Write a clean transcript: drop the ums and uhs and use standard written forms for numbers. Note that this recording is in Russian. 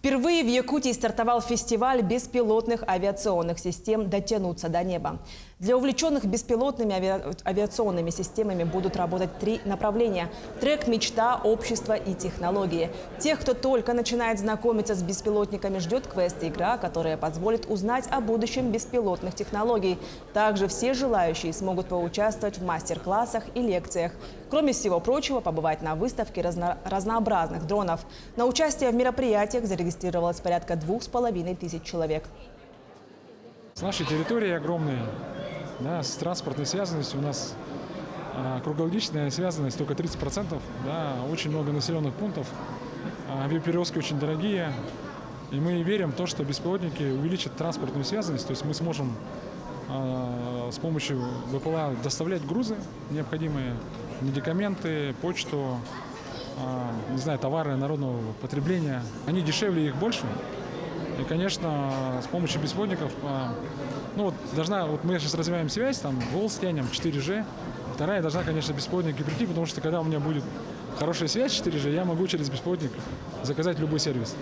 Впервые в Якутии стартовал фестиваль беспилотных авиационных систем «Дотянуться до неба». Для увлеченных беспилотными авиационными системами будут работать 3 направления – трек «Мечта», «Общество» и «Технологии». Тех, кто только начинает знакомиться с беспилотниками, ждет квест-игра, которая позволит узнать о будущем беспилотных технологий. Также все желающие смогут поучаствовать в мастер-классах и лекциях. Кроме всего прочего, побывать на выставке разнообразных дронов. На участие в мероприятиях зарегистрировалось порядка 2500 человек. С нашей территорией огромной, да, с транспортной связанностью у нас круглогодичная связанность только 30%, да, очень много населенных пунктов, авиаперевозки очень дорогие. И мы верим в то, что беспилотники увеличат транспортную связанность, то есть мы сможем с помощью БПЛА доставлять грузы необходимые, медикаменты, почту, не знаю, товары народного потребления. Они дешевле, их больше. И, конечно, с помощью беспилотников, мы сейчас развиваем связь, там, волс тянем, 4G. Вторая должна, конечно, беспилотники прийти, потому что когда у меня будет хорошая связь 4G, я могу через беспилотник заказать любой сервис.